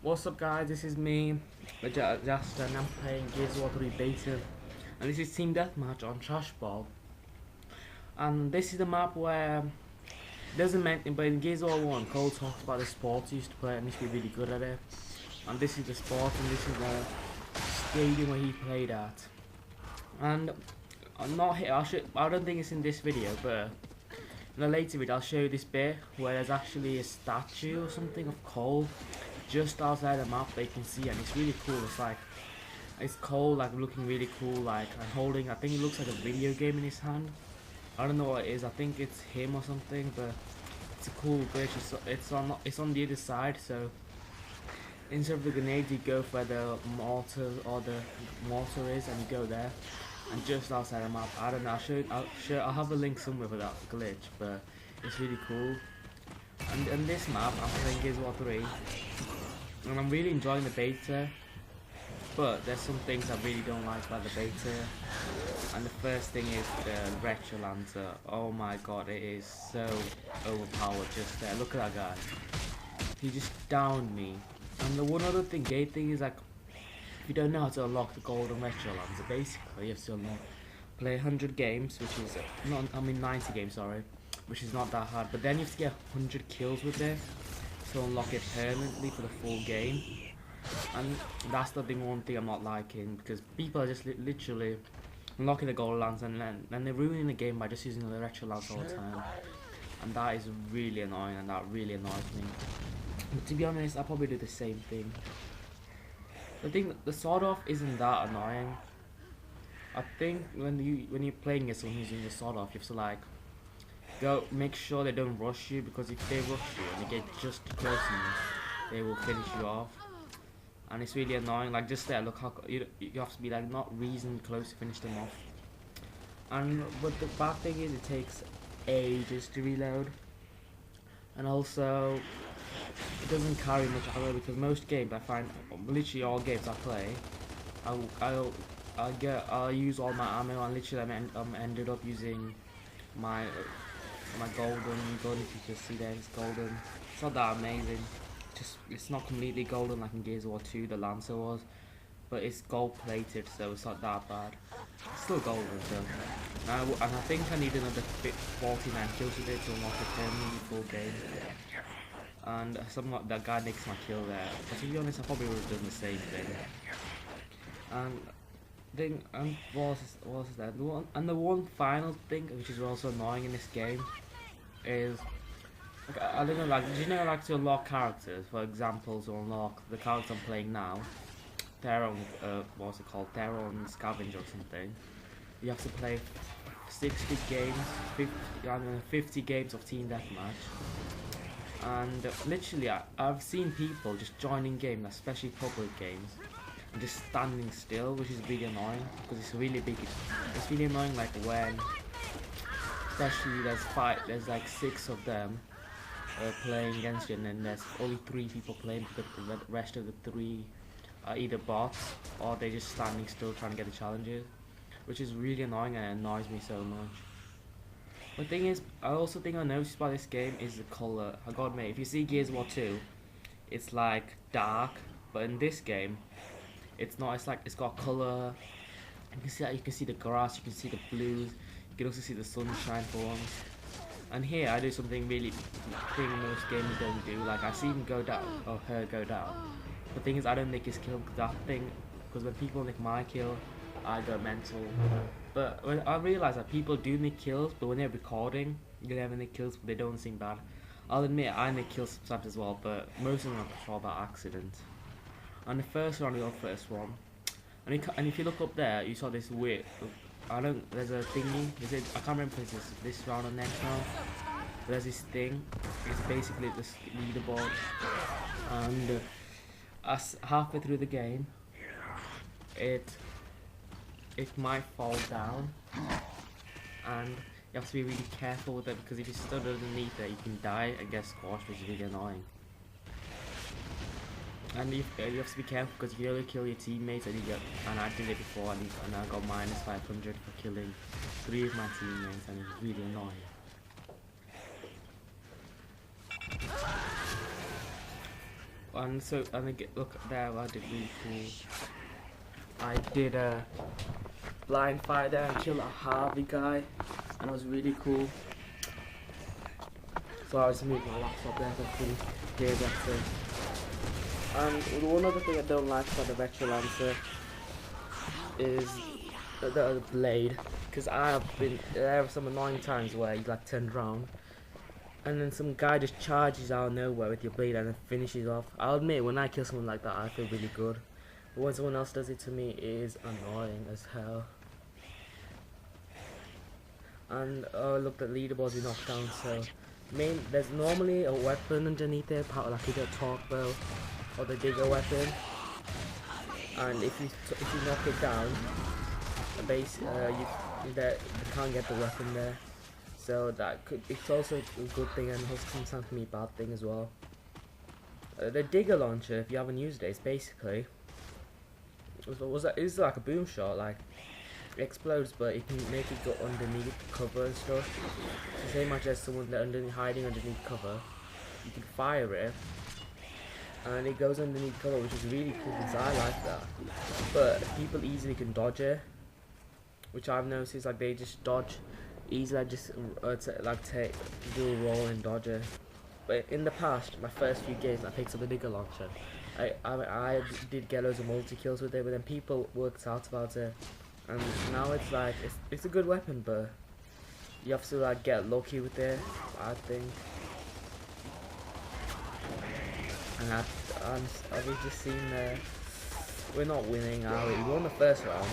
What's up guys, this is me, Justin, and I'm playing gow3 beta, and this is Team Deathmatch on Trash Ball. And this is the map where, doesn't mention, but in gow1, Cole talks about the sports he used to play and he used to be really good at it. And this is the sport, and this is the stadium where he played at. And I'm not here, I don't think it's in this video, but in a later video I'll show you this bit where there's actually a statue or something of Cole just outside the map that you can see, and it's really cool. It's Cole like looking really cool, like, and holding, I think it looks like a video game in his hand. I don't know what it is, I think it's him or something, but it's a cool glitch. It's on the other side, so instead of the grenades you go for the mortar, or the mortar is, and you go there, and just outside the map. I don't know, I'll have a link somewhere for that glitch, but it's really cool. And in this map I'm playing gow3, and I'm really enjoying the beta, but there's some things I really don't like about the beta. And the first thing is the retro lancer. Oh my god, it is so overpowered just there. Look at that guy, he just downed me. And the one other thing, gay thing, is like, if you don't know how to unlock the golden retro lancer, basically you have to play 100 games, which is 90 games, sorry, which is not that hard, but then you have to get 100 kills with it to unlock it permanently for the full game. And that's the one thing I'm not liking, because people are just literally unlocking the gold lance and then they're ruining the game by just using the retro lance all the time, and that is really annoying, and that really annoys me. But to be honest, I'll probably do the same thing. I think the sawed off isn't that annoying. I think when you're playing as someone who's using the sawed off, you have to like make sure they don't rush you, because if they rush you and they get just close enough, they will finish you off. And it's really annoying, like just there, look how you have to be like not reasonably close to finish them off. But the bad thing is it takes ages to reload, and also it doesn't carry much ammo, because most games I find, literally all games I play, I'll use all my ammo, and literally ended up using my golden gun. If you can see there, it's golden. It's not that amazing. It's not completely golden like in gow2 the lancer was, but it's gold plated, so it's not that bad. It's still golden though. And I think I need another 49 kills with it to unlock the permanently full game. And that guy makes my kill there. But to be honest, I probably would have done the same thing. What was that? The one final thing, which is also annoying in this game, is, I don't know, like, do you know, like, to unlock characters, for example, to unlock the character I'm playing now, Theron, what's it called, Theron Scavenger or something, you have to play 60 games, 50 games of Team Deathmatch. And literally, I've seen people just joining games, especially public games, and just standing still, which is really annoying, because it's really big. It's really annoying, like, when, especially there's like 6 of them playing against you, and then there's only 3 people playing, because the rest of the 3 are either bots or they're just standing still trying to get the challenges, which is really annoying and it annoys me so much. The thing is, I also think I noticed by this game is the color. I gotta admit, if you see gow2, it's like dark, but in this game, it's not. It's like it's got color. You can see that. You can see the grass. You can see the blues. You can also see the sunshine for once. And here I do something really thing most games don't do. Like, I see him go down, or her go down. The thing is, I don't make his kill, because when people make my kill, I go mental. But when I realize that people do make kills, but when they're recording, they never make kills, but they don't seem bad. I'll admit I make kills sometimes as well, but most of them are by accident. And the first round is our first one, and if you look up there, you saw this weird. There's a thingy. I can't remember if it's this round or next round. But there's this thing. It's basically this leaderboard, and halfway through the game, it might fall down, and you have to be really careful with it, because if you stood underneath it, you can die and get squashed, which is really annoying. And you have to be careful, because if you only kill your teammates, and I did it before, and I got minus 500 for killing 3 of my teammates, and it's really annoying. look there, I did really cool. I did a blind fire there and kill a Harvey guy, and it was really cool. So I was moving my laptop there so I couldn't hear that thing. And one other thing I don't like about the Retro Lancer is the blade, because there are some annoying times where you like turned around and then some guy just charges out of nowhere with your blade and then finishes off. I'll admit, when I kill someone like that, I feel really good. But when someone else does it to me, it is annoying as hell. And look, the leaderboards we knocked down. So, there's normally a weapon underneath there, like either a torque bow or the digger weapon. And if you knock it down, you can't get the weapon there. So it's also a good thing, and sometimes can be a bad thing as well. The digger launcher, if you haven't used it, it's basically it's like a boom shot. Like, it explodes, but it can make it go underneath cover and stuff. So say much as someone hiding underneath cover, you can fire it, and it goes underneath cover, which is really cool because I like that. But people easily can dodge it, which I've noticed is like they just dodge easily, just do a roll and dodge it. But in the past, my first few games, I picked up the digger launcher. I did get loads of multi kills with it, but then people worked out about it, and now it's like it's a good weapon, but you have to like get lucky with it, I think. And I've just seen we're not winning, are we? We won the first round.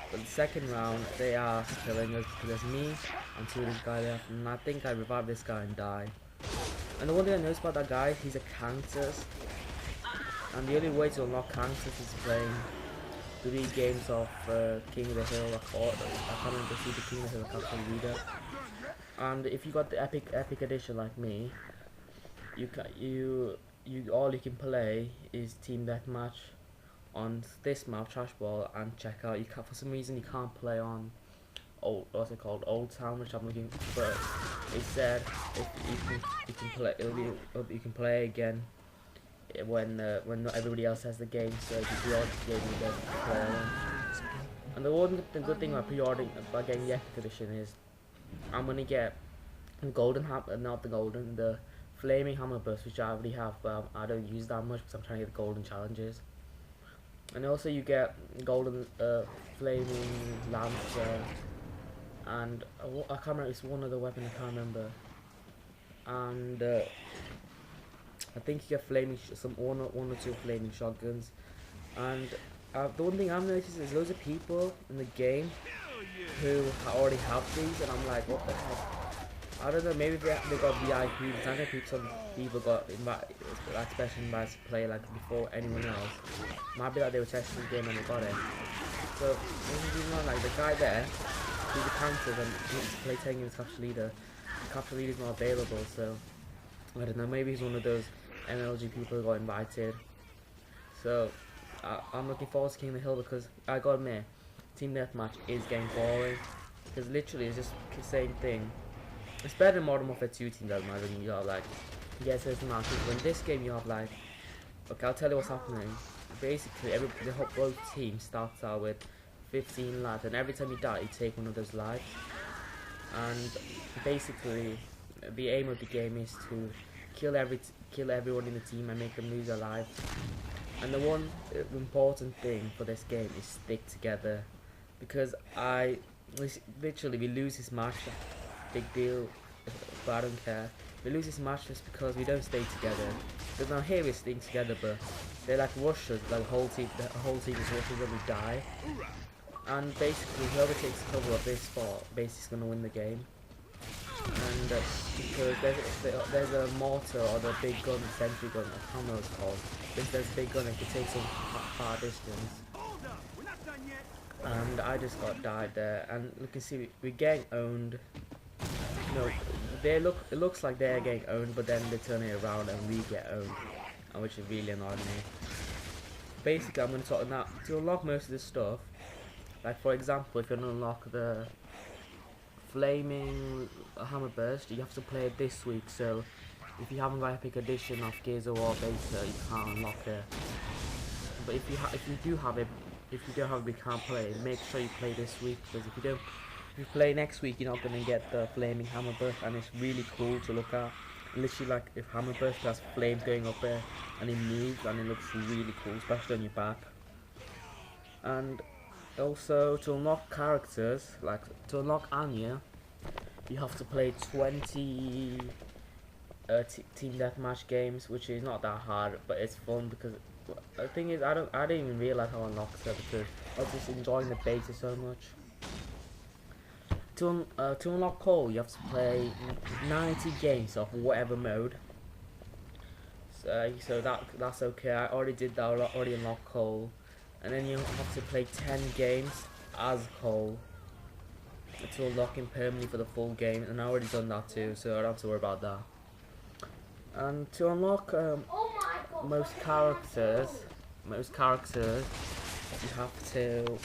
But the second round, they are killing us because there's me and two of this guy there, and I think I revived this guy and died. And the one thing I noticed about that guy, he's a cactus, and the only way to unlock cactus is playing 3 games of King of the Hill. I can't remember if the King of the Hill Captain Leader. And if you got the epic edition like me, all you can play is team deathmatch on this map, Trash Ball, and check out. For some reason you can't play on what's it called, Old Town, which I'm looking for. It said you can play again when not everybody else has the game. So if you pre-order the game, you get to play along. And the good thing about pre-ordering by getting the epic edition is I'm gonna get the flaming hammer burst, which I already have, but I don't use that much because I'm trying to get the golden challenges. And also you get golden flaming lancer, and I can't remember, it's one other weapon, I can't remember. And I think you get one or two flaming shotguns. And the one thing I've noticed is there's loads of people in the game who already have these, and I'm like, what the heck? I don't know, maybe they got VIPs. I know some people got special invites to play like before anyone else. Might be that they were testing the game and they got it. So, like the guy there, he's a counter and he's taking his capture leader. The capture leader is not available, so I don't know, maybe he's one of those MLG people who got invited. So, I'm looking forward to King of the Hill because I gotta admit, Team Deathmatch is getting boring. Because literally it's just the same thing. It's better than Modern Warfare 2 Team Deathmatch when you have like, certain matches. When this game you have like, okay, I'll tell you what's happening. Basically, both teams starts out with 15 lives, and every time you die, you take one of those lives. And basically, the aim of the game is to kill everyone in the team and make them lose their lives. And the one important thing for this game is stick together, because literally we lose this match, big deal, but I don't care. We lose this match just because we don't stay together. Because now here we're staying together, but they like rush us, like the whole team is rushing when we die. And basically whoever takes cover of this spot basically is going to win the game. And because there's a mortar or the big gun, the sentry gun, I can't remember what it's called. There's a big gun that can take some far distance. And I just got died there, and you can see we're getting owned. No, it looks like they're getting owned, but then they turn it around and we get owned, which is really annoying me. Basically, I'm going to talk now to unlock most of this stuff. Like for example, if you want to unlock the flaming hammer burst, you have to play it this week. So if you haven't got Epic Edition of Gears of War Beta, you can't unlock it. But if you do have it, if you don't have it, you can't play it. Make sure you play this week, because if you play next week, you're not gonna get the flaming hammer burst, and it's really cool to look at. Literally, like if hammer burst has flames going up there, and it moves, and it looks really cool, especially on your back. And also, to unlock characters, like to unlock Anya, you have to play 20 team deathmatch games, which is not that hard, but it's fun because the thing is, I didn't even realize how I unlocked her because I was just enjoying the beta so much. To unlock Cole, you have to play 90 games of whatever mode. So that's okay. I already did that. I already unlocked Cole, and then you have to play 10 games as Cole to unlock him permanently for the full game, and I already done that too, so I don't have to worry about that. And to unlock most characters, you have to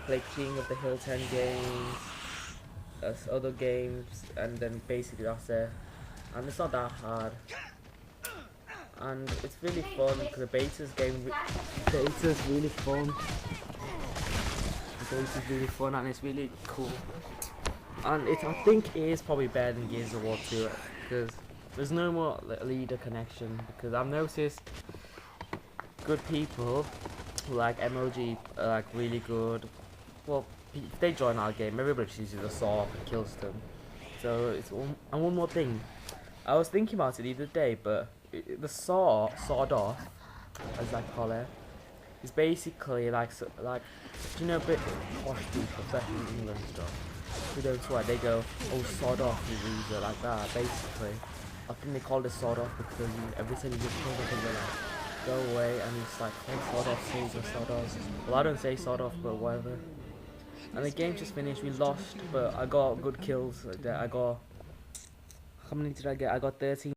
play King of the Hill 10 games, other games, and then basically that's it. And it's not that hard, and it's really fun because the beta's really fun. The beta's really fun, and it's really cool. And I think it is probably better than Gears of War 2 because there's no more leader connection. Because I've noticed good people like MOG are like really good. Well, if they join our game, everybody chooses the saw and kills them. So it's and one more thing, I was thinking about it the other day, but the sawed off, as I call it, is basically like do you know a bit posh people, especially in England and stuff, who don't swear, they go, oh, sod off, you loser, like that. Basically, I think they call it sod off because every time you get pulled up and they're like, go away, and it's like, oh, sod off, Caesar, sod off. Well, I don't say sod off, but whatever. And the game just finished, we lost, but I got good kills. How many did I get? I got 13.